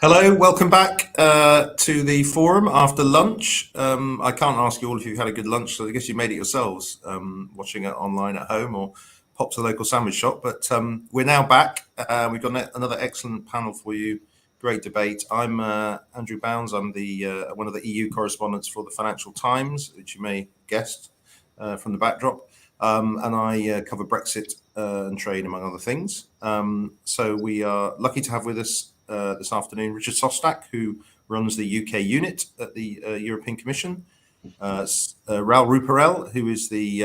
Hello, welcome back to the forum after lunch. I can't ask you all if you've had a good lunch, so I guess you made it yourselves, watching it online at home or pop to the local sandwich shop. But we're now back. We've got another excellent panel for you. Great debate. I'm Andrew Bounds. I'm the one of the EU correspondents for the Financial Times, which you may guessed from the backdrop. And I cover Brexit and trade, among other things. So we are lucky to have with us this afternoon Richard Szostak, who runs the UK unit at the European Commission, Raoul Ruparel, who is the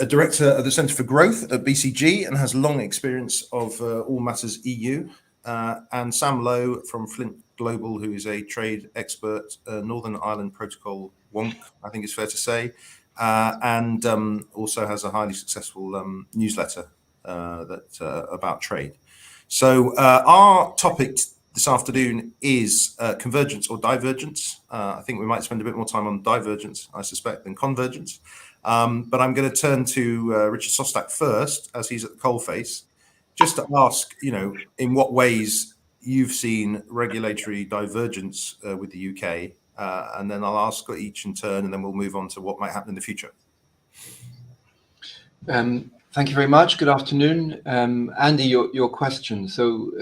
director of the Centre for Growth at BCG and has long experience of all matters EU, and Sam Lowe from Flint Global, who is a trade expert, Northern Ireland Protocol wonk, I think it's fair to say, and also has a highly successful newsletter about trade. So our topic this afternoon is convergence or divergence. I think we might spend a bit more time on divergence, I suspect, than convergence. But I'm going to turn to Richard Szostak first, as he's at the coalface, just to ask, in what ways you've seen regulatory divergence with the UK, and then I'll ask each in turn, and then we'll move on to what might happen in the future. Thank you very much. Good afternoon. Andy, your question. So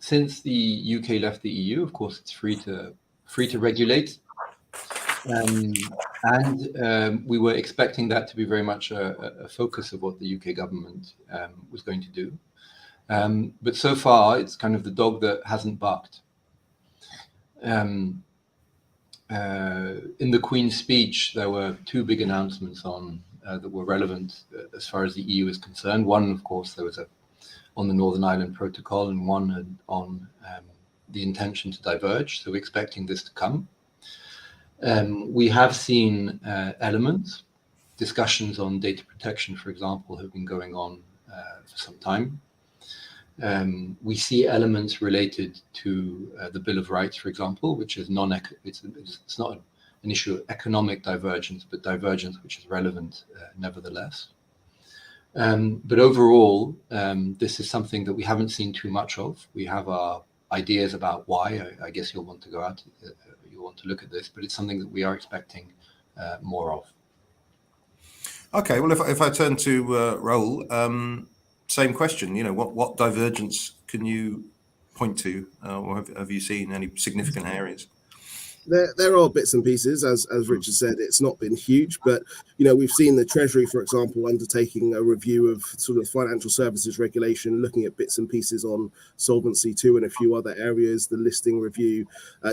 since the UK left the EU, of course, it's free to regulate. And we were expecting that to be very much a focus of what the UK government was going to do. But so far, it's kind of the dog that hasn't barked. In the Queen's speech, there were two big announcements that were relevant as far as the EU is concerned. One, of course, there was on the Northern Ireland Protocol, and one on the intention to diverge. So we're expecting this to come. We have seen elements. Discussions on data protection, for example, have been going on for some time. We see elements related to the Bill of Rights, for example, which is it's not an issue of economic divergence, but divergence which is relevant nevertheless. But overall, this is something that we haven't seen too much of. We have our ideas about why. I guess you'll want to go out, you'll want to look at this, but it's something that we are expecting more of. Okay, well, if I turn to Raoul, same question. What divergence can you point to, or have you seen any significant areas? There are bits and pieces, as Richard said. It's not been huge, but we've seen the Treasury, for example, undertaking a review of sort of financial services regulation, looking at bits and pieces on Solvency II and a few other areas, the listing review,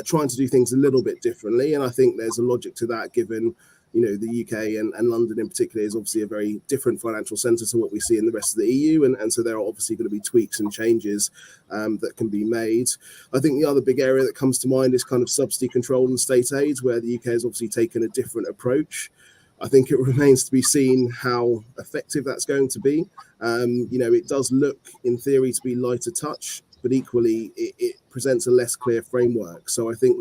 trying to do things a little bit differently. And I think there's a logic to that, given the UK and London in particular is obviously a very different financial centre to what we see in the rest of the EU. And so there are obviously going to be tweaks and changes that can be made. I think the other big area that comes to mind is kind of subsidy control and state aid, where the UK has obviously taken a different approach. I think it remains to be seen how effective that's going to be. It does look, in theory, to be lighter touch, but equally it presents a less clear framework. So I think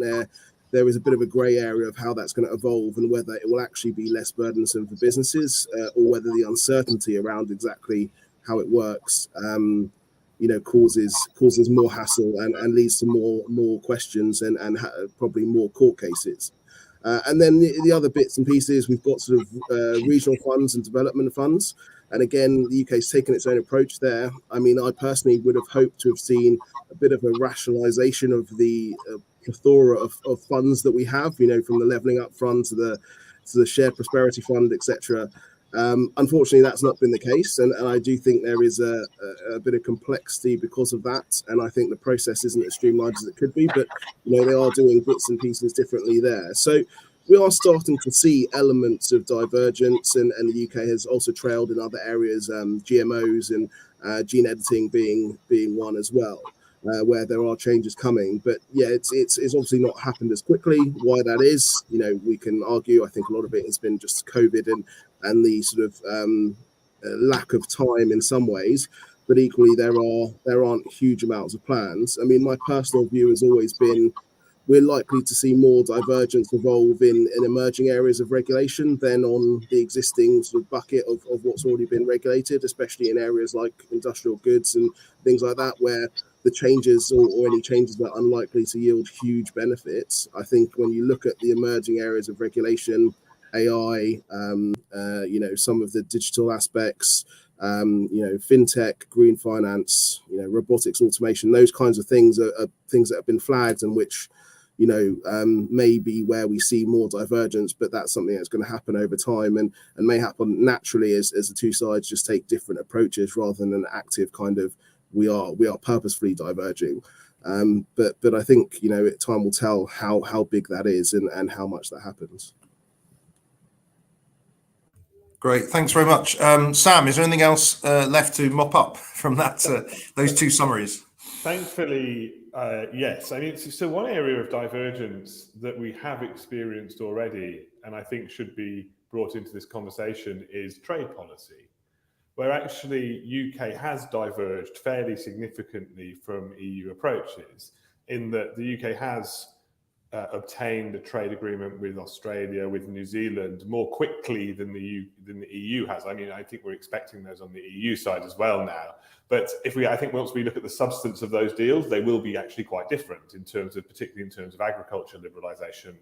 there is a bit of a grey area of how that's going to evolve and whether it will actually be less burdensome for businesses or whether the uncertainty around exactly how it works, causes more hassle and leads to more questions and probably more court cases. And then the other bits and pieces, we've got sort of regional funds and development funds. And again, the UK's taken its own approach there. I mean, I personally would have hoped to have seen a bit of a rationalisation of the plethora of funds that we have, from the Levelling Up Fund to the Shared Prosperity Fund, etc. Unfortunately, that's not been the case, and I do think there is a bit of complexity because of that, and I think the process isn't as streamlined as it could be, but they are doing bits and pieces differently there. So we are starting to see elements of divergence, and the UK has also trailed in other areas, GMOs and gene editing being one as well. where there are changes coming. But yeah, it's obviously not happened as quickly. Why that is, we can argue. I think a lot of it has been just COVID and the sort of lack of time in some ways. But equally, there aren't huge amounts of plans. I mean, my personal view has always been we're likely to see more divergence evolve in emerging areas of regulation than on the existing sort of bucket of what's already been regulated, especially in areas like industrial goods and things like that, where the changes or any changes are unlikely to yield huge benefits. I think when you look at the emerging areas of regulation, AI, some of the digital aspects, fintech, green finance, robotics, automation, those kinds of things are things that have been flagged and which may be where we see more divergence, but that's something that's going to happen over time and may happen naturally as the two sides just take different approaches rather than an active kind of we are purposefully diverging. But I think time will tell how big that is and how much that happens. Great, thanks very much, Sam. Is there anything else left to mop up from that those two summaries? Thankfully, yes. I mean, so one area of divergence that we have experienced already, and I think should be brought into this conversation, is trade policy, where actually UK has diverged fairly significantly from EU approaches, in that the UK has obtained a trade agreement with Australia, with New Zealand, more quickly than the EU has. I mean, I think we're expecting those on the EU side as well now. But I think once we look at the substance of those deals, they will be actually quite different particularly in terms of agriculture liberalisation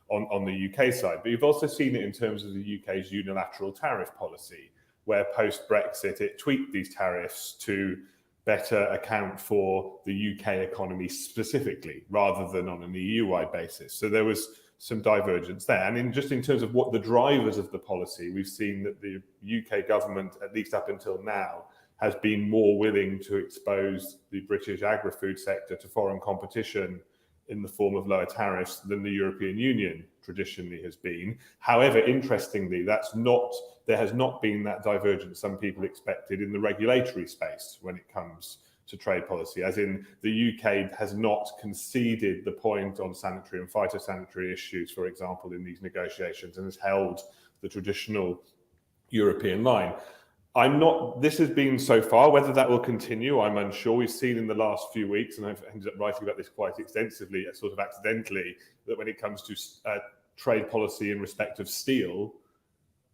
on the UK side. But you've also seen it in terms of the UK's unilateral tariff policy, where post-Brexit it tweaked these tariffs to better account for the UK economy specifically, rather than on an EU-wide basis. So there was some divergence there. And in terms of what the drivers of the policy, we've seen that the UK government, at least up until now, has been more willing to expose the British agri-food sector to foreign competition in the form of lower tariffs than the European Union traditionally has been. However, interestingly, there has not been that divergence some people expected in the regulatory space when it comes to trade policy, as in the UK has not conceded the point on sanitary and phytosanitary issues, for example, in these negotiations, and has held the traditional European line. This has been so far. Whether that will continue, I'm unsure. We've seen in the last few weeks, and I've ended up writing about this quite extensively, sort of accidentally, that when it comes to trade policy in respect of steel,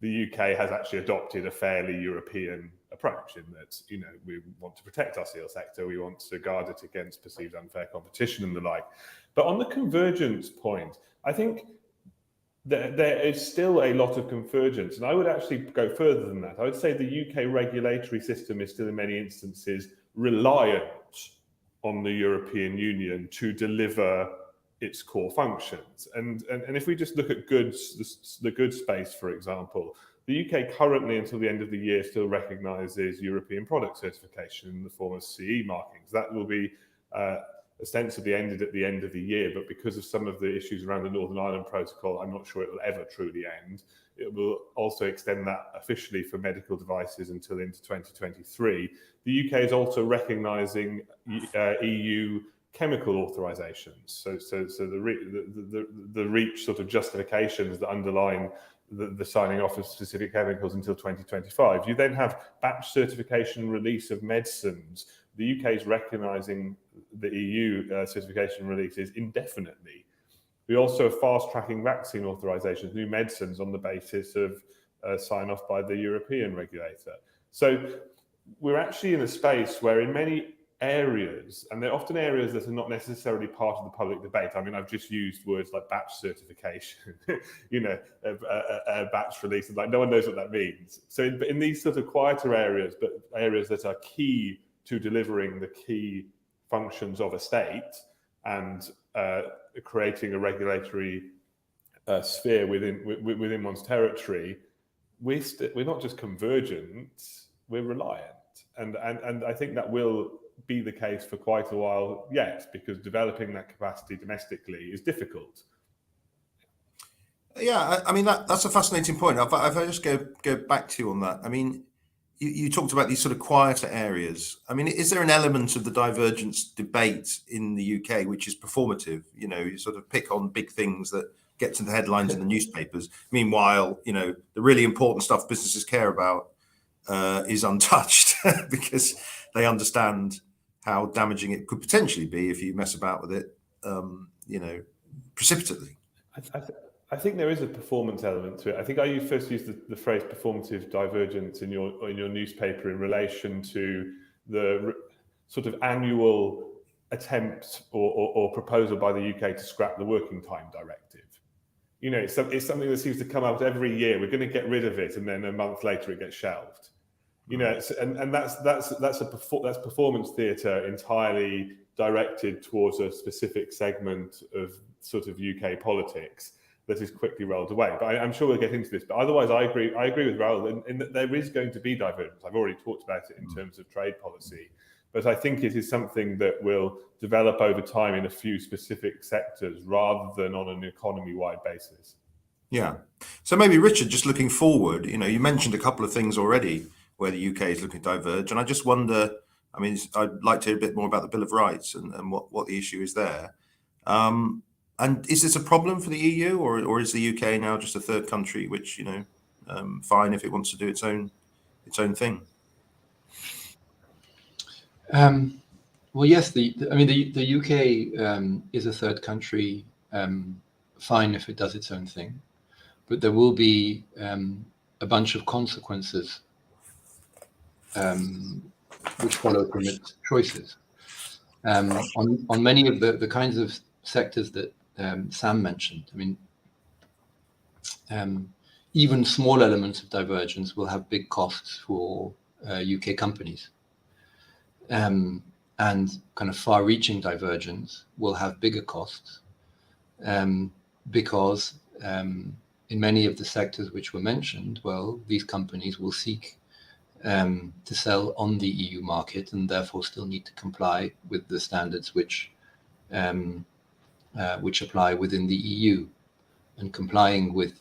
the UK has actually adopted a fairly European approach in that, we want to protect our steel sector, we want to guard it against perceived unfair competition and the like. But on the convergence point, I think there is still a lot of convergence, and I would actually go further than that. I would say the UK regulatory system is still in many instances reliant on the European Union to deliver its core functions. And if we just look at goods, the goods space, for example, the UK currently, until the end of the year, still recognises European product certification in the form of CE markings. That will be ostensibly ended at the end of the year, but because of some of the issues around the Northern Ireland Protocol, I'm not sure it will ever truly end. It will also extend that officially for medical devices until into 2023. The UK is also recognising EU chemical authorizations. So the REACH sort of justifications that underline the signing off of specific chemicals until 2025. You then have batch certification release of medicines. The UK is recognising the EU certification releases indefinitely. We also have fast-tracking vaccine authorizations, new medicines on the basis of sign-off by the European regulator. So we're actually in a space where in many areas, and they're often areas that are not necessarily part of the public debate. I mean, I've just used words like batch certification, a batch release, and like no one knows what that means. So in these sort of quieter areas, but areas that are key to delivering the key functions of a state and creating a regulatory sphere within one's territory, we're not just convergent, we're reliant. And I think that will be the case for quite a while yet, because developing that capacity domestically is difficult. Yeah, I mean that's a fascinating point. If I just go back to you on that, I mean, you talked about these sort of quieter areas. I mean, is there an element of the divergence debate in the UK which is performative? You know, you sort of pick on big things that get to the headlines in the newspapers. Meanwhile, you know, the really important stuff businesses care about is untouched because they understand how damaging it could potentially be if you mess about with it, you know, precipitately. I think there is a performance element to it. I think I first used the phrase performative divergence in your newspaper in relation to the sort of annual attempt or proposal by the UK to scrap the working time directive. You know, it's something that seems to come out every year. We're going to get rid of it, and then a month later it gets shelved. You know, and that's performance theatre entirely directed towards a specific segment of sort of UK politics that is quickly rolled away. But I'm sure we'll get into this. But otherwise, I agree with Raoul in that there is going to be divergence. I've already talked about it in terms of trade policy, but I think it is something that will develop over time in a few specific sectors rather than on an economy-wide basis. Yeah. So maybe Richard, just looking forward, you know, you mentioned a couple of things already where the UK is looking to diverge, and I just wonder. I mean, I'd like to hear a bit more about the Bill of Rights and what the issue is there. And is this a problem for the EU, or is the UK now just a third country, which, you know, fine if it wants to do its own thing? Well, yes. The UK is a third country, fine if it does its own thing, but there will be a bunch of consequences which follow from its choices. On many of the kinds of sectors that Sam mentioned, I mean, even small elements of divergence will have big costs for UK companies. And kind of far-reaching divergence will have bigger costs because in many of the sectors which were mentioned, well, these companies will seek to sell on the EU market and therefore still need to comply with the standards which apply within the EU. And complying with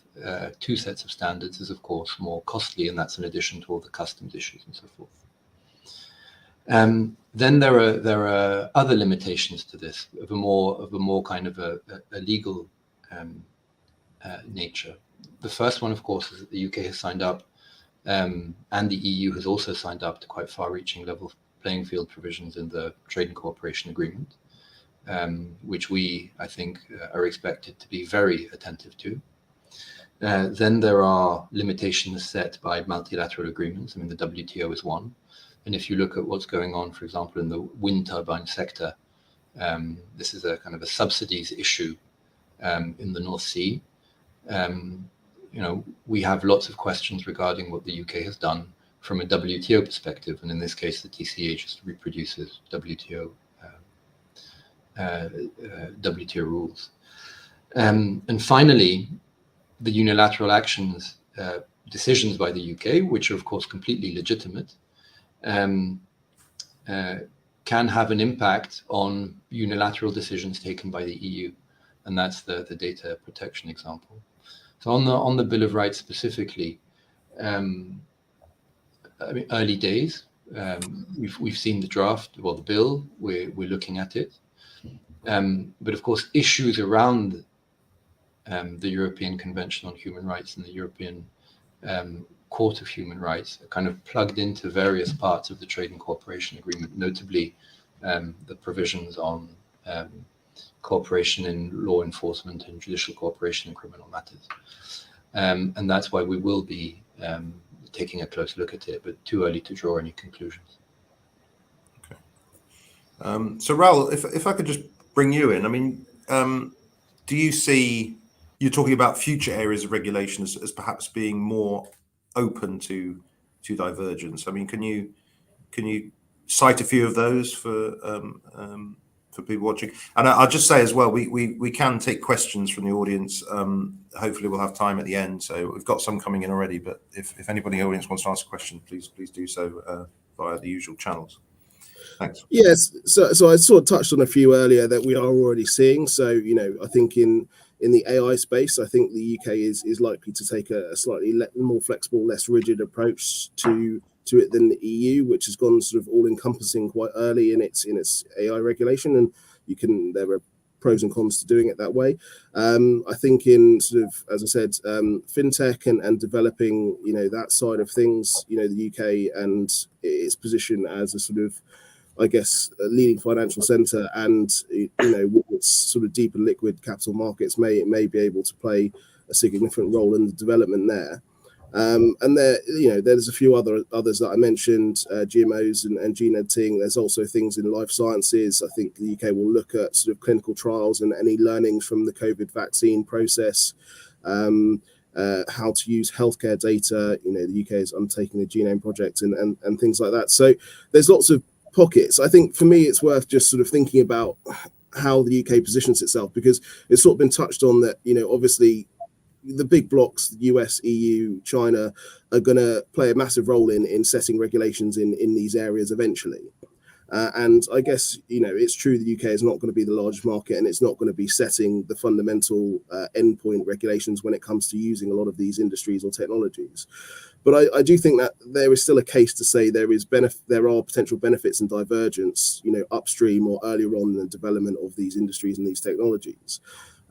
two sets of standards is, of course, more costly, and that's in addition to all the customs issues and so forth. Then there are other limitations to this of a more kind of a legal nature. The first one, of course, is that the UK has signed up, and the EU has also signed up to quite far-reaching level playing field provisions in the Trade and Cooperation Agreement, which we, I think, are expected to be very attentive to. Then there are limitations set by multilateral agreements. I mean, the WTO is one. And if you look at what's going on, for example, in the wind turbine sector, this is a kind of a subsidies issue in the North Sea. You know, we have lots of questions regarding what the UK has done from a WTO perspective, and in this case, the TCA just reproduces WTO rules. And finally, the unilateral actions, decisions by the UK, which are of course completely legitimate, can have an impact on unilateral decisions taken by the EU, and that's the data protection example. So on the Bill of Rights specifically, I mean, early days. We've seen the draft, well, the bill. We're looking at it, but of course, issues around the European Convention on Human Rights and the European Court of Human Rights are kind of plugged into various parts of the Trade and Cooperation Agreement, notably the provisions on cooperation in law enforcement and judicial cooperation in criminal matters. And that's why we will be taking a close look at it, but too early to draw any conclusions. Okay. So Raoul, if I could just bring you in, I mean, do you see, you're talking about future areas of regulation as perhaps being more open to divergence? I mean, can you cite a few of those for people watching? And I'll just say as well, we can take questions from the audience. Hopefully we'll have time at the end. So we've got some coming in already, but if anybody in the audience wants to ask a question, please do so via the usual channels. Thanks. Yes, so I sort of touched on a few earlier that we are already seeing. So, you know, I think in the AI space, I think the UK is likely to take a slightly more flexible, less rigid approach to to it than the EU, which has gone sort of all encompassing quite early in its AI regulation, and there are pros and cons to doing it that way. I think in sort of, as I said, fintech and developing, that side of things, the UK and its position as a sort of, I guess, a leading financial centre, and with its sort of deep and liquid capital markets may be able to play a significant role in the development there. And there's a few others that I mentioned, GMOs and gene editing. There's also things in life sciences. I think the UK will look at sort of clinical trials and any learnings from the COVID vaccine process, how to use healthcare data. The UK is undertaking the genome project and things like that. So there's lots of pockets. I think for me, it's worth just sort of thinking about how the UK positions itself, because it's sort of been touched on that, obviously, the big blocks, the US, EU, China, are going to play a massive role in setting regulations in these areas eventually. And I guess, it's true the UK is not going to be the largest market, and it's not going to be setting the fundamental endpoint regulations when it comes to using a lot of these industries or technologies. But I do think that there is still a case to say there are potential benefits and divergence, upstream or earlier on in the development of these industries and these technologies.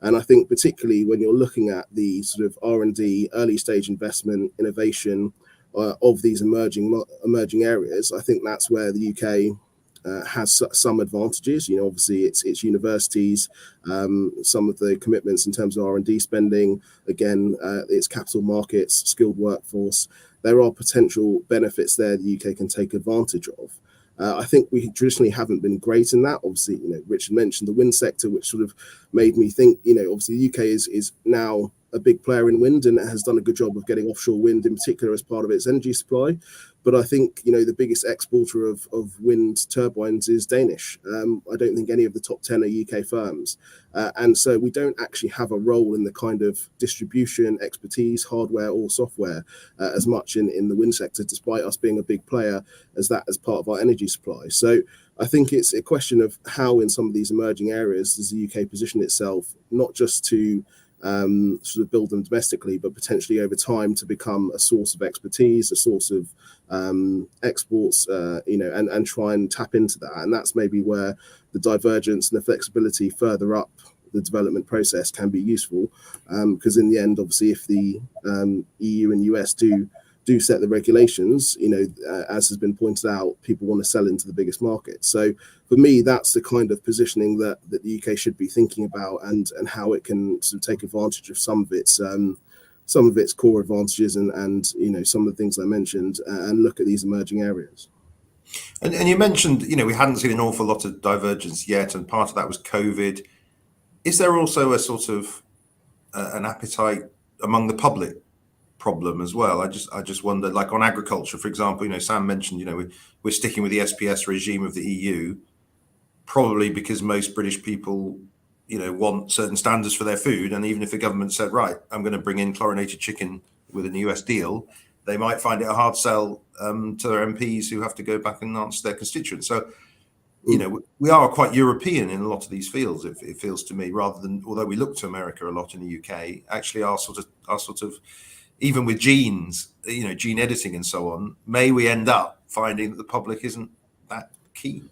And I think particularly when you're looking at the sort of R&D, early stage investment, innovation of these emerging areas, I think that's where the UK has some advantages. Obviously it's universities, some of the commitments in terms of R&D spending, again, it's capital markets, skilled workforce. There are potential benefits there the UK can take advantage of. I think we traditionally haven't been great in that. Obviously, Richard mentioned the wind sector, which sort of made me think, obviously the UK is now a big player in wind and has done a good job of getting offshore wind in particular as part of its energy supply. But I think, the biggest exporter of wind turbines is Danish. I don't think any of the top 10 are UK firms. And so we don't actually have a role in the kind of distribution, expertise, hardware or software as much in the wind sector, despite us being a big player as part of our energy supply. So I think it's a question of how in some of these emerging areas does the UK position itself, not just to sort of build them domestically, but potentially over time to become a source of expertise, a source of exports, and try and tap into that. And that's maybe where the divergence and the flexibility further up the development process can be useful, because in the end, obviously, if the EU and US do set the regulations, as has been pointed out, people want to sell into the biggest market. So for me, that's the kind of positioning that the UK should be thinking about, and how it can sort of take advantage of some of its core advantages and some of the things I mentioned, and look at these emerging areas. And you mentioned, we hadn't seen an awful lot of divergence yet, and part of that was COVID. Is there also a sort of an appetite among the public problem as well? I just wonder, like on agriculture, for example, Sam mentioned, we're sticking with the SPS regime of the EU, probably because most British people, want certain standards for their food. And even if the government said, right, I'm going to bring in chlorinated chicken with an US deal, they might find it a hard sell to their MPs who have to go back and answer their constituents. So, we are quite European in a lot of these fields, it feels to me, rather than, although we look to America a lot in the UK, actually our sort of even with genes, gene editing and so on, may we end up finding that the public isn't that keen?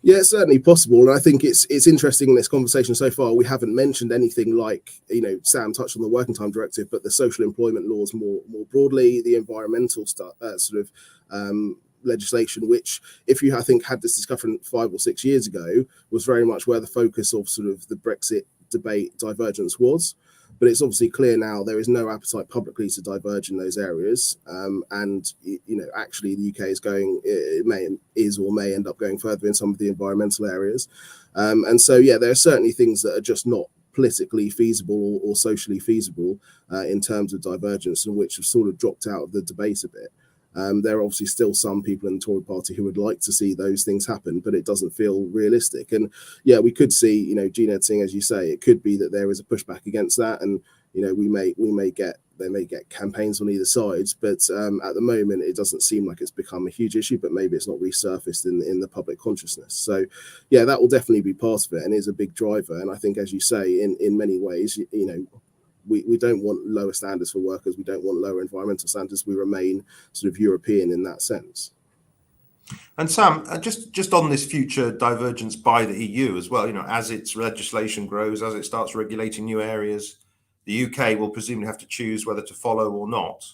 Yeah, it's certainly possible. And I think it's interesting in this conversation so far, we haven't mentioned anything like, Sam touched on the working time directive, but the social employment laws more broadly, the environmental legislation, which if you, I think, had this discussion 5 or 6 years ago, was very much where the focus of sort of the Brexit debate divergence was. But it's obviously clear now there is no appetite publicly to diverge in those areas. And, actually the UK may end up going further in some of the environmental areas. And so, there are certainly things that are just not politically feasible or socially feasible in terms of divergence, and which have sort of dropped out of the debate a bit. There are obviously still some people in the Tory party who would like to see those things happen, but it doesn't feel realistic. And we could see, gene editing, as you say, it could be that there is a pushback against that, and they may get campaigns on either sides. But at the moment, it doesn't seem like it's become a huge issue, but maybe it's not resurfaced in the public consciousness. So that will definitely be part of it, and is a big driver. And I think, as you say, in many ways, we don't want lower standards for workers. We don't want lower environmental standards. We remain sort of European in that sense. And Sam, just on this future divergence by the EU as well, as its legislation grows, as it starts regulating new areas, the UK will presumably have to choose whether to follow or not.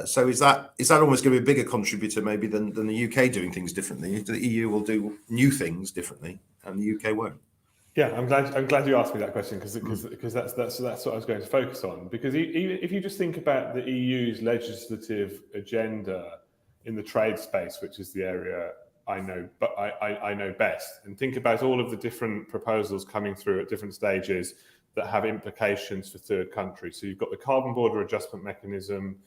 So is that almost going to be a bigger contributor maybe than the UK doing things differently? The EU will do new things differently, and the UK won't. Yeah, I'm glad you asked me that question because that's what I was going to focus on. Because if you just think about the EU's legislative agenda in the trade space, which is the area I know, but I know best, and think about all of the different proposals coming through at different stages that have implications for third countries. So you've got the carbon border adjustment mechanism,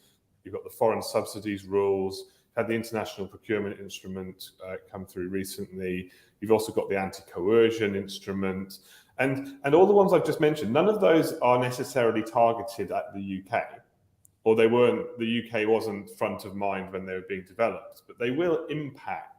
you've got the foreign subsidies rules, had the international procurement instrument come through recently. You've also got the anti-coercion instrument, and all the ones I've just mentioned. None of those are necessarily targeted at the UK, or they weren't. The UK wasn't front of mind when they were being developed, but they will impact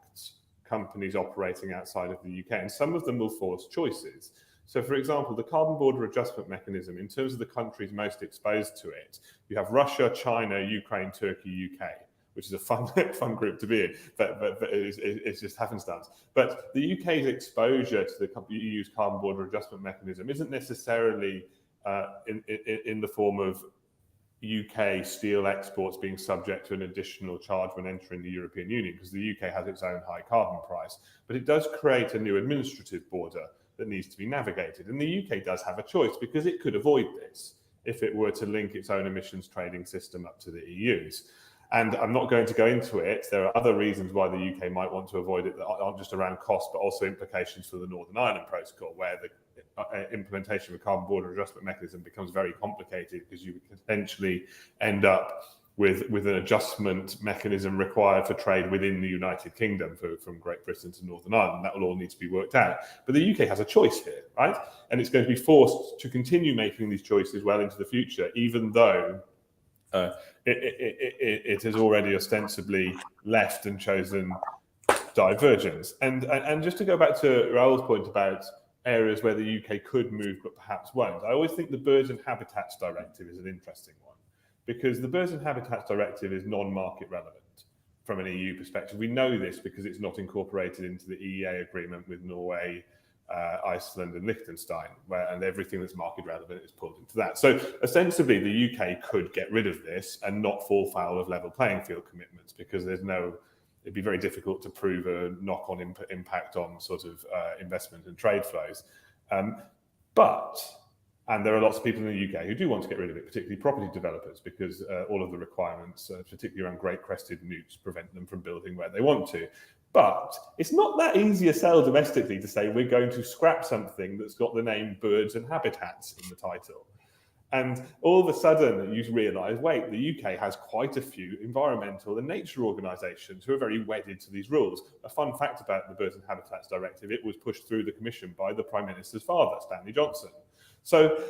companies operating outside of the UK, and some of them will force choices. So, for example, the carbon border adjustment mechanism, in terms of the countries most exposed to it, you have Russia, China, Ukraine, Turkey, UK, which is a fun group to be in, but it's just happenstance. But the UK's exposure to the EU's carbon border adjustment mechanism isn't necessarily in the form of UK steel exports being subject to an additional charge when entering the European Union, because the UK has its own high carbon price. But it does create a new administrative border that needs to be navigated. And the UK does have a choice, because it could avoid this if it were to link its own emissions trading system up to the EU's. And I'm not going to go into it. There are other reasons why the UK might want to avoid it that aren't just around cost, but also implications for the Northern Ireland Protocol, where the implementation of a carbon border adjustment mechanism becomes very complicated, because you would potentially end up with an adjustment mechanism required for trade within the United Kingdom from Great Britain to Northern Ireland. That will all need to be worked out. But the UK has a choice here, right? And it's going to be forced to continue making these choices well into the future, even though it has already ostensibly left and chosen divergence. And just to go back to Raoul's point about areas where the UK could move but perhaps won't, I always think the Birds and Habitats Directive is an interesting one, because the Birds and Habitats Directive is non-market relevant from an EU perspective. We know this because it's not incorporated into the EEA agreement with Norway, Iceland and Liechtenstein, and everything that's market relevant is pulled into that. So ostensibly the UK could get rid of this and not fall foul of level playing field commitments, because it'd be very difficult to prove a knock-on impact on sort of investment and trade flows. And there are lots of people in the UK who do want to get rid of it, particularly property developers, because all of the requirements, particularly around great crested newts, prevent them from building where they want to. But it's not that easy a sell domestically to say we're going to scrap something that's got the name Birds and Habitats in the title. And all of a sudden you realise, wait, the UK has quite a few environmental and nature organisations who are very wedded to these rules. A fun fact about the Birds and Habitats Directive, it was pushed through the Commission by the Prime Minister's father, Stanley Johnson. So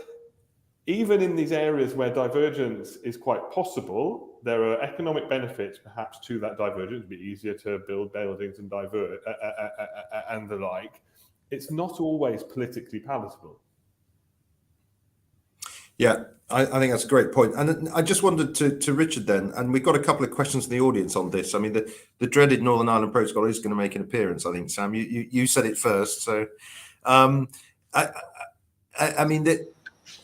even in these areas where divergence is quite possible, there are economic benefits perhaps to that divergence. It'd be easier to build buildings and divert and the like. It's not always politically palatable. Yeah, I think that's a great point. And I just wanted to Richard then, and we've got a couple of questions from the audience on this. I mean, the dreaded Northern Ireland Protocol is going to make an appearance, I think, Sam. You said it first. So I mean,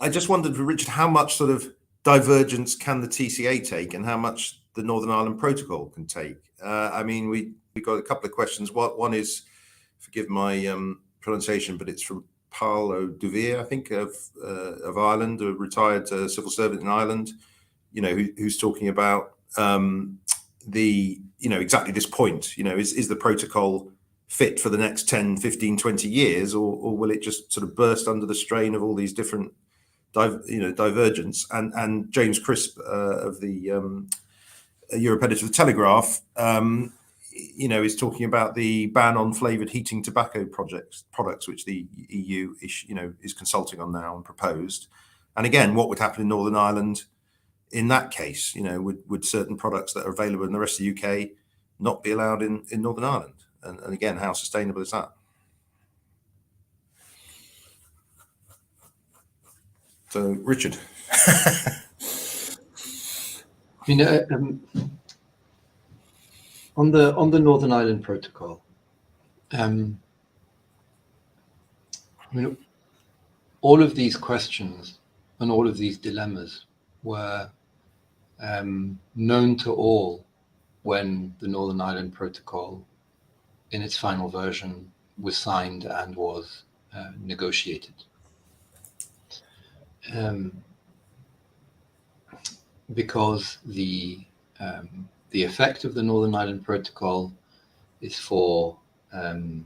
I just wondered, Richard, how much sort of divergence can the TCA take, and how much the Northern Ireland Protocol can take? I mean, we got a couple of questions. One is, forgive my pronunciation, but it's from Paolo Duvere, I think, of Ireland, a retired civil servant in Ireland, who's talking about exactly this point. Is the protocol fit for the next 10, 15, 20 years, or will it just sort of burst under the strain of all these different divergence? And James Crisp of the Europe editor of the Telegraph is talking about the ban on flavoured heating tobacco products, which the EU is consulting on now and proposed. And again, what would happen in Northern Ireland in that case? Would certain products that are available in the rest of the UK not be allowed in Northern Ireland? And again, how sustainable is that? So, Richard. I mean, on the Northern Ireland Protocol, I mean, all of these questions and all of these dilemmas were known to all when the Northern Ireland Protocol, in its final version, was signed and was negotiated. Because the effect of the Northern Ireland Protocol is for Northern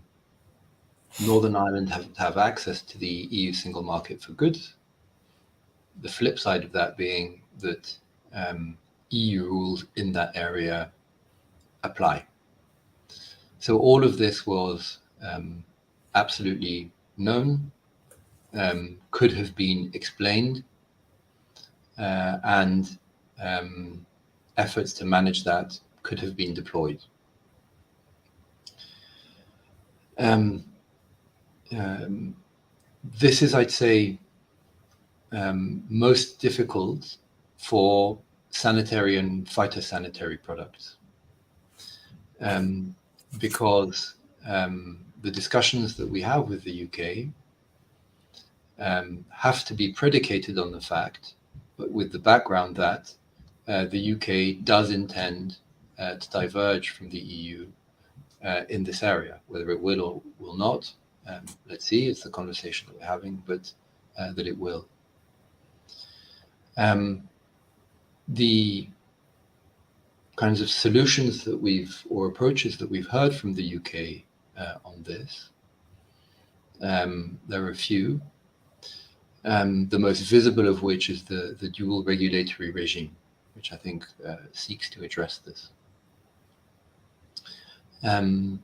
Ireland to have access to the EU single market for goods. The flip side of that being that EU rules in that area apply. So all of this was absolutely known, could have been explained, and efforts to manage that could have been deployed. This is, I'd say, most difficult for sanitary and phytosanitary products, because the discussions that we have with the UK have to be predicated on the fact, but with the background that the UK does intend to diverge from the EU in this area. Whether it will or will not, let's see, it's the conversation that we're having, but that it will. The kinds of solutions that or approaches that we've heard from the UK on this, there are a few. The most visible of which is the dual regulatory regime, which I think seeks to address this. I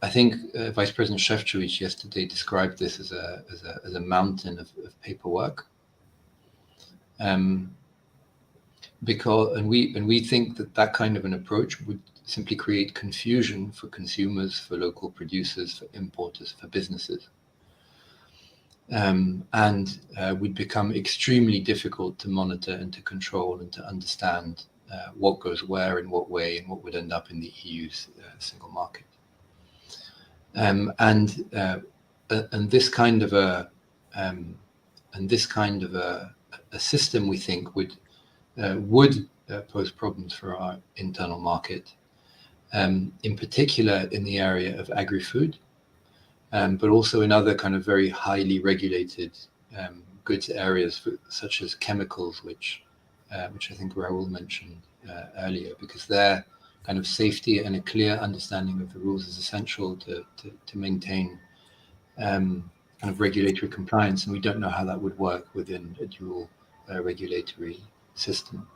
think Vice President Šefčovič yesterday described this as a mountain of paperwork, because we think that kind of an approach would simply create confusion for consumers, for local producers, for importers, for businesses, and would become extremely difficult to monitor and to control and to understand what goes where, in what way, and what would end up in the EU's single market. And this kind of a system, we think, would pose problems for our internal market, in particular in the area of agri-food, but also in other kind of very highly regulated goods areas, such as chemicals, which I think Raoul mentioned earlier, because their kind of safety and a clear understanding of the rules is essential to maintain kind of regulatory compliance, and we don't know how that would work within a dual regulatory system.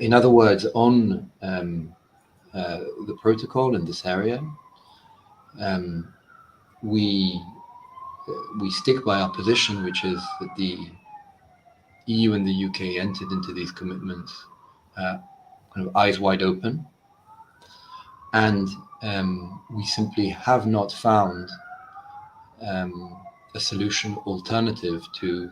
In other words, on the protocol in this area, we stick by our position, which is that the EU and the UK entered into these commitments kind of eyes wide open, and we simply have not found a solution alternative to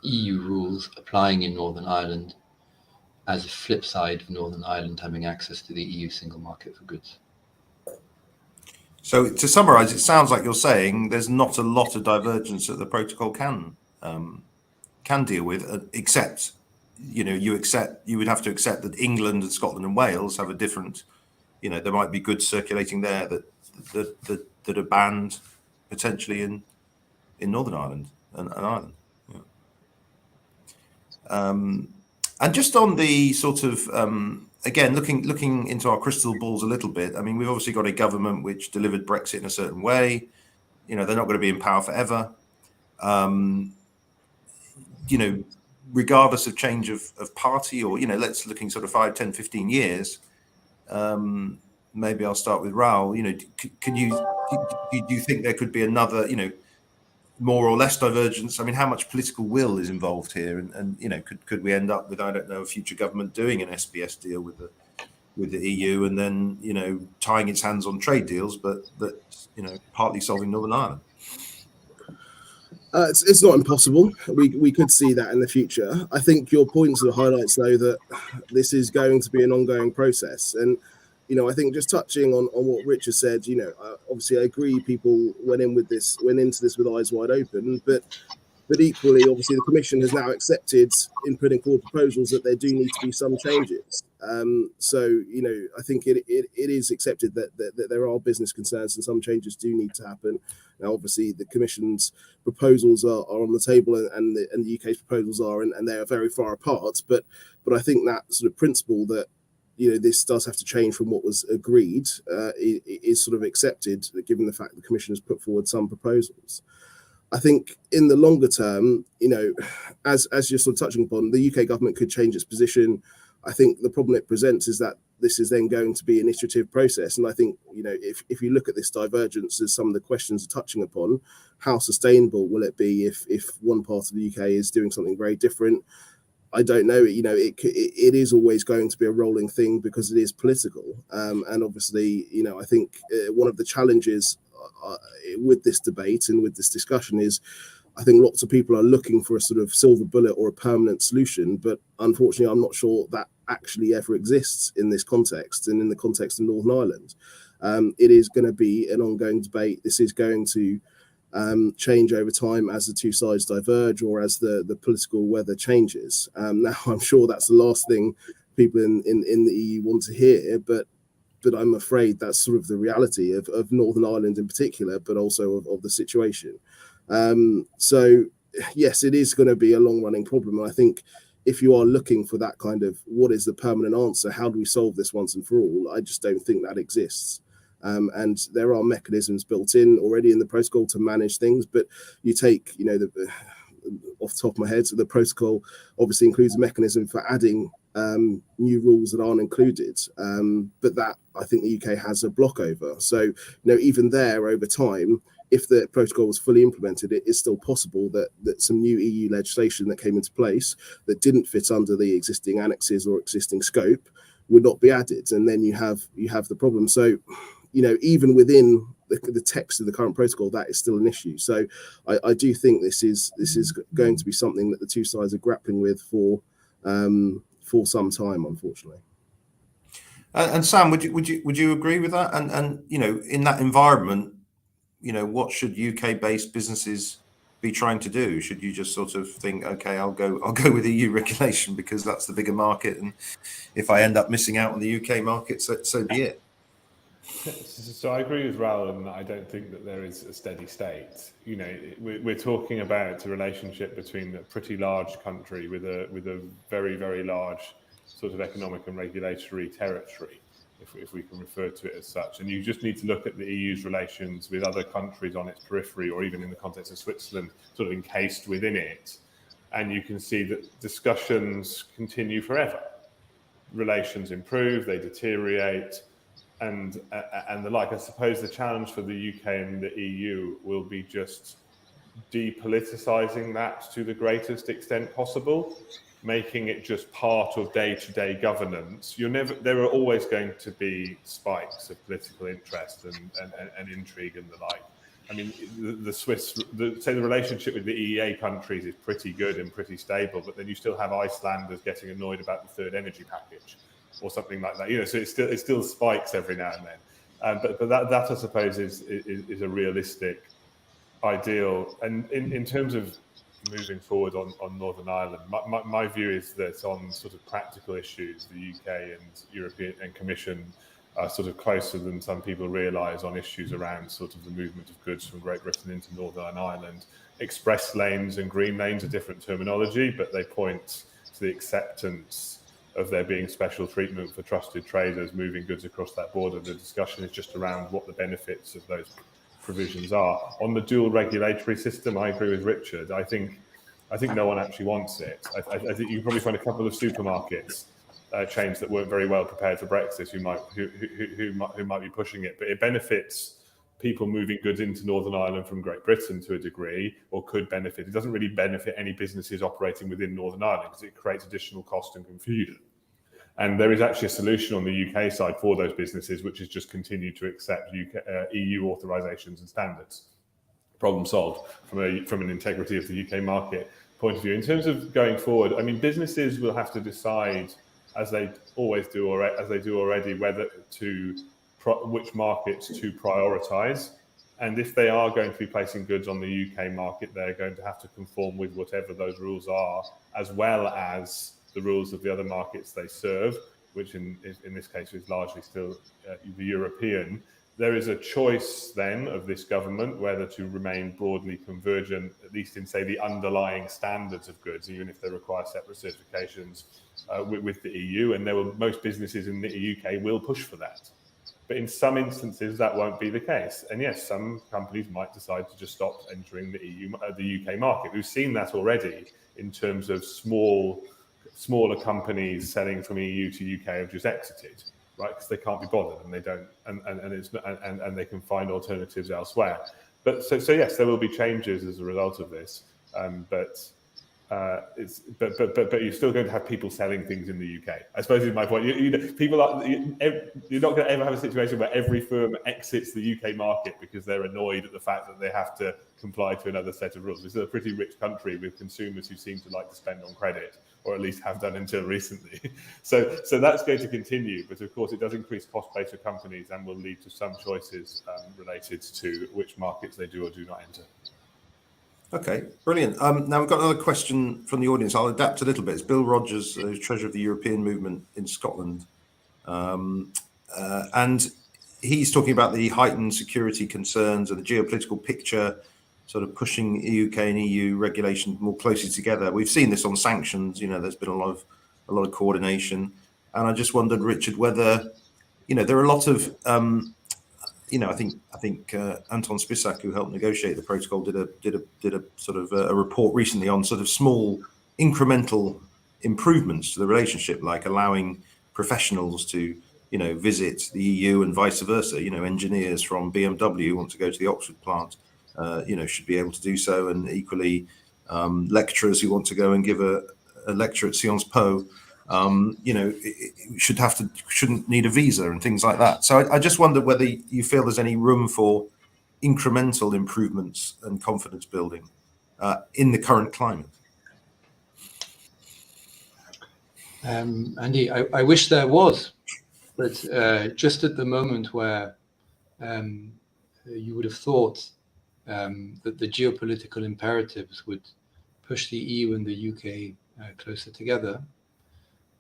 EU rules applying in Northern Ireland as a flip side of Northern Ireland having access to the EU single market for goods. So to summarise, it sounds like you're saying there's not a lot of divergence that the protocol can deal with, except you would have to accept that England and Scotland and Wales have a different, there might be goods circulating there that are banned potentially in Northern Ireland and Ireland. Yeah. And just on the sort of again, looking into our crystal balls a little bit, I mean, we've obviously got a government which delivered Brexit in a certain way. They're not going to be in power forever. Regardless of change of party, or, let's looking sort of 5, 10, 15 years, maybe I'll start with Raoul. Do you think there could be another, more or less divergence? I mean, how much political will is involved here? And could we end up with, I don't know, a future government doing an SBS deal with the EU and then, tying its hands on trade deals, but partly solving Northern Ireland? It's not impossible. We could see that in the future. I think your point sort of highlights, though, that this is going to be an ongoing process. And, I think just touching on what Richard said, obviously I agree people went into this with eyes wide open, but equally, obviously, the Commission has now accepted in putting forward proposals that there do need to be some changes. So, I think it is accepted that there are business concerns and some changes do need to happen. Now, obviously, the Commission's proposals are on the table and the UK's proposals are, and they are very far apart. But I think that sort of principle that, this does have to change from what was agreed is sort of accepted, given the fact the Commission has put forward some proposals. I think in the longer term, as you're sort of touching upon, the UK government could change its position. I think the problem it presents is that this is then going to be an iterative process. And I think, if you look at this divergence as some of the questions are touching upon, how sustainable will it be if one part of the UK is doing something very different? I don't know. It is always going to be a rolling thing because it is political. And obviously, I think one of the challenges with this debate and with this discussion is I think lots of people are looking for a sort of silver bullet or a permanent solution, but unfortunately I'm not sure that actually ever exists in this context and in the context of Northern Ireland. It is going to be an ongoing debate. This is going to change over time as the two sides diverge or as the political weather changes. Now I'm sure that's the last thing people in the EU want to hear, but I'm afraid that's sort of the reality of Northern Ireland in particular, but also of the situation. So, yes, it is going to be a long-running problem. And I think if you are looking for that kind of what is the permanent answer, how do we solve this once and for all, I just don't think that exists. And there are mechanisms built in already in the protocol to manage things, but you take, off the top of my head, so the protocol obviously includes a mechanism for adding new rules that aren't included, but that I think the UK has a block over. So, even there over time, if the protocol was fully implemented, it is still possible that some new EU legislation that came into place that didn't fit under the existing annexes or existing scope would not be added, and then you have the problem. So, even within the text of the current protocol, that is still an issue. So, I do think this is going to be something that the two sides are grappling with for some time, unfortunately. And Sam, would you agree with that? And in that environment, what should UK-based businesses be trying to do? Should you just sort of think, okay, I'll go with EU regulation because that's the bigger market, and if I end up missing out on the UK market, so be it. So I agree with Raoul, and I don't think that there is a steady state. We're talking about a relationship between a pretty large country with a very, very large sort of economic and regulatory territory, if we can refer to it as such. And you just need to look at the EU's relations with other countries on its periphery, or even in the context of Switzerland, sort of encased within it. And you can see that discussions continue forever. Relations improve, they deteriorate, and the like. I suppose the challenge for the UK and the EU will be just depoliticizing that to the greatest extent possible, making it just part of day-to-day governance. There are always going to be spikes of political interest and intrigue and the like. I mean, the relationship with the EEA countries is pretty good and pretty stable, but then you still have Icelanders getting annoyed about the third energy package or something like that. So it still spikes every now and then. But that I suppose is a realistic ideal. And in terms of moving forward on Northern Ireland, my view is that on sort of practical issues, the UK and European and Commission are sort of closer than some people realise on issues around sort of the movement of goods from Great Britain into Northern Ireland. Express lanes and green lanes are different terminology, but they point to the acceptance of there being special treatment for trusted traders moving goods across that border. The discussion is just around what the benefits of those provisions are. On the dual regulatory system, I agree with Richard. I think no one actually wants it. I think you can probably find a couple of supermarkets chains that weren't very well prepared for Brexit who might be pushing it, but it benefits people moving goods into Northern Ireland from Great Britain to a degree, or could benefit. It doesn't really benefit any businesses operating within Northern Ireland because it creates additional cost and confusion. And there is actually a solution on the UK side for those businesses, which is just continue to accept EU authorisations and standards. problem solved from an integrity of the UK market point of view. In terms of going forward, I mean, businesses will have to decide, as they always do, or as they do already, which markets to prioritise. And if they are going to be placing goods on the UK market, they're going to have to conform with whatever those rules are, as well as the rules of the other markets they serve, which in this case is largely still the European. There is a choice then of this government whether to remain broadly convergent, at least in, say, the underlying standards of goods, even if they require separate certifications with the EU. And most businesses in the UK will push for that. But in some instances, that won't be the case. And yes, some companies might decide to just stop entering the UK market. We've seen that already in terms of smaller companies selling from EU to UK have just exited, right? Because they can't be bothered and they don't, and they can find alternatives elsewhere. But so yes, there will be changes as a result of this. But you're still going to have people selling things in the UK. I suppose is my point. You're not going to ever have a situation where every firm exits the UK market because they're annoyed at the fact that they have to comply to another set of rules. This is a pretty rich country with consumers who seem to like to spend on credit, or at least have done until recently. So that's going to continue. But of course, it does increase cost base for companies and will lead to some choices related to which markets they do or do not enter. Okay, brilliant. Now we've got another question from the audience. I'll adapt a little bit. It's Bill Rogers, who's Treasurer of the European Movement in Scotland. And he's talking about the heightened security concerns and the geopolitical picture sort of pushing UK and EU regulation more closely together. We've seen this on sanctions. There's been a lot of coordination. And I just wondered, Richard, whether, there are a lot of I think Anton Spisak, who helped negotiate the protocol, did a sort of a report recently on sort of small incremental improvements to the relationship, like allowing professionals to visit the EU and vice versa. Engineers from BMW want to go to the Oxford plant, should be able to do so, and equally lecturers who want to go and give a lecture at Sciences Po. Shouldn't need a visa and things like that. So I just wondered whether you feel there's any room for incremental improvements and confidence building in the current climate. Andy, I wish there was, but just at the moment where you would have thought that the geopolitical imperatives would push the EU and the UK closer together,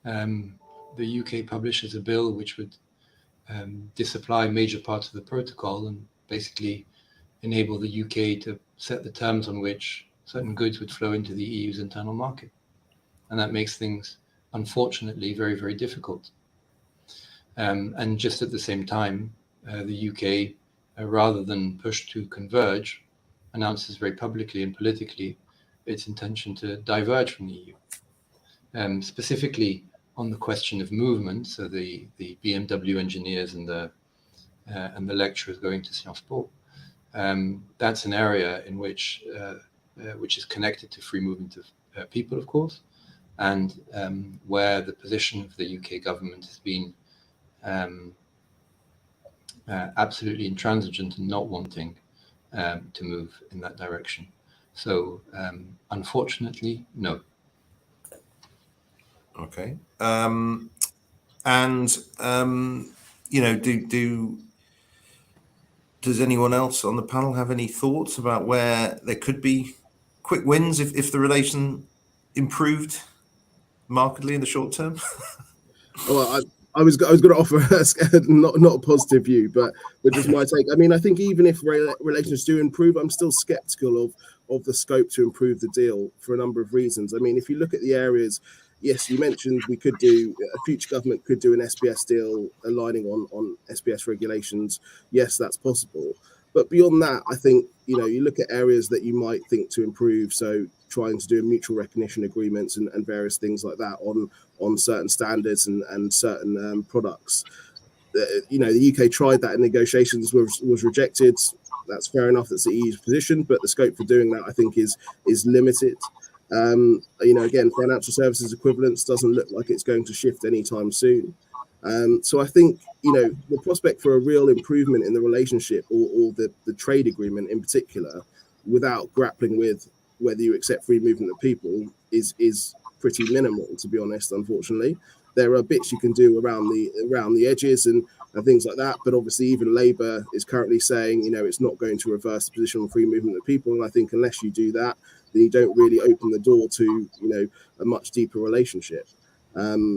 the UK publishes a bill which would disapply major parts of the protocol and basically enable the UK to set the terms on which certain goods would flow into the EU's internal market. And that makes things, unfortunately, very, very difficult. And just at the same time, the UK, rather than push to converge, announces very publicly and politically its intention to diverge from the EU. Specifically on the question of movement, so the BMW engineers and the lecturers going to Sciences Po, that's an area in which is connected to free movement of people, of course, and where the position of the UK government has been absolutely intransigent and not wanting to move in that direction. So unfortunately, no. Okay. Does anyone else on the panel have any thoughts about where there could be quick wins if the relation improved markedly in the short term? Well, I was going to offer not a positive view, but just my take. I mean, I think even if relations do improve, I'm still skeptical of the scope to improve the deal for a number of reasons. I mean, if you look at the areas, yes, you mentioned a future government could do an SBS deal aligning on SBS regulations. Yes, that's possible. But beyond that, I think, you look at areas that you might think to improve. So trying to do mutual recognition agreements and various things like that on certain standards and certain products. The UK tried that in negotiations, was rejected. That's fair enough. That's the EU's position, but the scope for doing that, I think, is limited. Again, financial services equivalence doesn't look like it's going to shift anytime soon. So I think, the prospect for a real improvement in the relationship or the trade agreement in particular, without grappling with whether you accept free movement of people is pretty minimal, to be honest. Unfortunately, there are bits you can do around the edges and things like that, but obviously even Labour is currently saying, you know, it's not going to reverse the position on free movement of people, and I think unless you do that, then you don't really open the door to, you know, a much deeper relationship.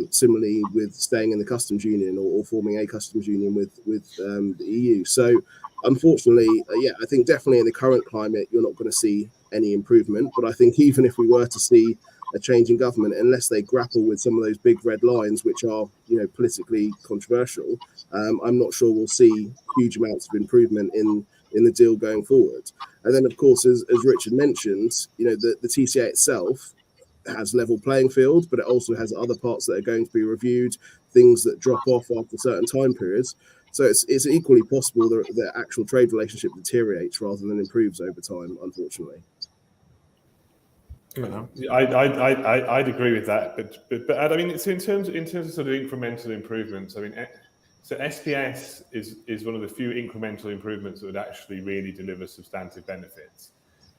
Similarly with staying in the customs union or forming a customs union with the EU. So unfortunately, I think definitely in the current climate, you're not going to see any improvement. But I think even if we were to see a change in government, unless they grapple with some of those big red lines, which are, you know, politically controversial, I'm not sure we'll see huge amounts of improvement in the deal going forward. And then, of course, as Richard mentioned, you know, the TCA itself has level playing field, but it also has other parts that are going to be reviewed, things that drop off after certain time periods. So it's equally possible that the actual trade relationship deteriorates rather than improves over time, unfortunately. I'd agree with that, but I mean, it's in terms of sort of incremental improvements. I mean, so SPS is one of the few incremental improvements that would actually really deliver substantive benefits,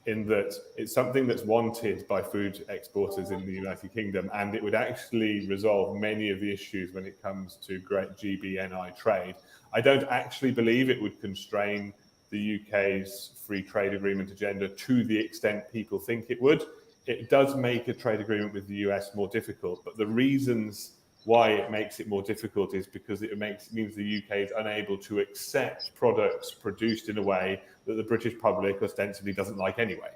in that it's something that's wanted by food exporters in the United Kingdom, and it would actually resolve many of the issues when it comes to great GBNI trade. I don't actually believe it would constrain the UK's free trade agreement agenda to the extent people think it would. It does make a trade agreement with the US more difficult, but the reasons why it makes it more difficult is because it means the UK is unable to accept products produced in a way that the British public ostensibly doesn't like anyway.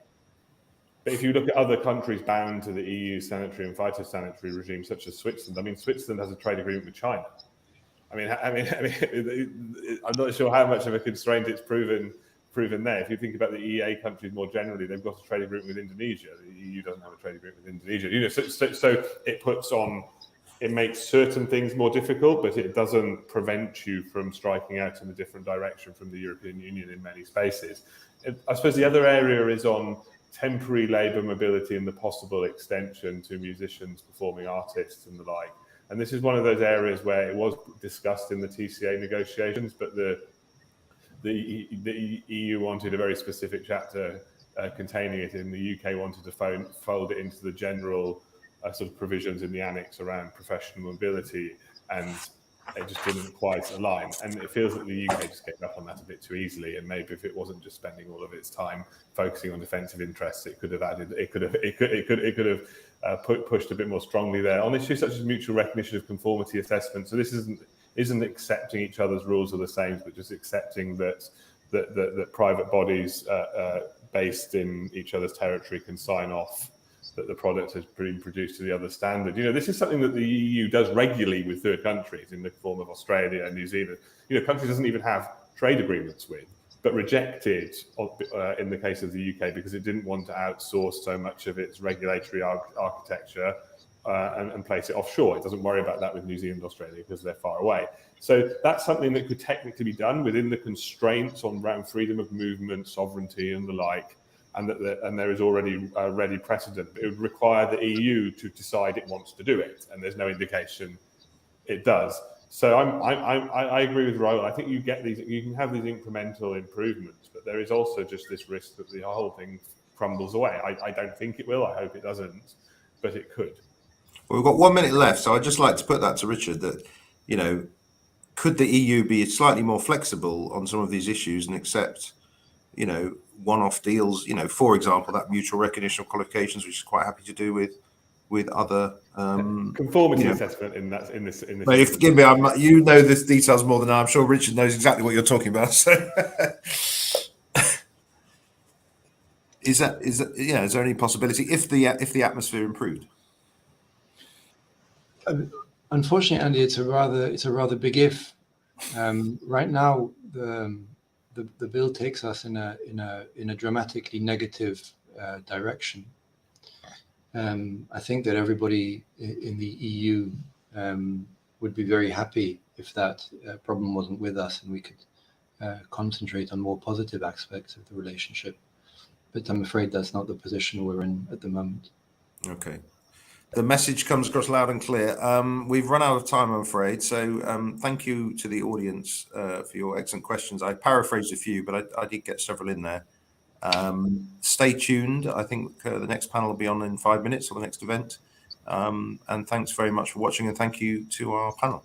But if you look at other countries bound to the EU sanitary and phytosanitary regime, such as Switzerland, I mean, Switzerland has a trade agreement with China. I mean, I'm not sure how much of a constraint it's proven there. If you think about the EEA countries more generally, they've got a trade agreement with Indonesia. The EU doesn't have a trade agreement with Indonesia. You know, so it makes certain things more difficult, but it doesn't prevent you from striking out in a different direction from the European Union in many spaces. I suppose the other area is on temporary labour mobility and the possible extension to musicians, performing artists and the like. And this is one of those areas where it was discussed in the TCA negotiations, but the EU wanted a very specific chapter containing it, and the UK wanted to fold it into the general sort of provisions in the annex around professional mobility, and it just didn't quite align. And it feels that the UK just gave up on that a bit too easily. And maybe if it wasn't just spending all of its time focusing on defensive interests, it could have pushed a bit more strongly there on issues such as mutual recognition of conformity assessment. So this isn't accepting each other's rules are the same, but just accepting that private bodies based in each other's territory can sign off that the product has been produced to the other standard. You know, this is something that the EU does regularly with third countries in the form of Australia and New Zealand. You know, countries doesn't even have trade agreements with, but rejected in the case of the UK because it didn't want to outsource so much of its regulatory architecture and place it offshore. It doesn't worry about that with New Zealand, Australia, because they're far away. So that's something that could technically be done within the constraints around freedom of movement, sovereignty, and the like. And there is already ready precedent. But it would require the EU to decide it wants to do it, and there's no indication it does. So I agree with Raoul. I think you can have these incremental improvements, but there is also just this risk that the whole thing crumbles away. I don't think it will. I hope it doesn't, but it could. Well, we've got 1 minute left, so I'd just like to put that to Richard that, you know, could the EU be slightly more flexible on some of these issues and accept, you know, one-off deals, you know, for example, that mutual recognition of qualifications, which is quite happy to do with other conformity assessment in this. Mate, forgive me, you know this details more than I'm sure Richard knows exactly what you're talking about. So, is there any possibility if the atmosphere improved? Unfortunately, Andy, it's a rather big if. Right now, the bill takes us in a dramatically negative direction. I think that everybody in the EU would be very happy if that problem wasn't with us and we could concentrate on more positive aspects of the relationship. But I'm afraid that's not the position we're in at the moment. Okay. The message comes across loud and clear. We've run out of time, I'm afraid. So thank you to the audience for your excellent questions. I paraphrased a few, but I did get several in there. Stay tuned. I think the next panel will be on in 5 minutes, or the next event. And thanks very much for watching, and thank you to our panel.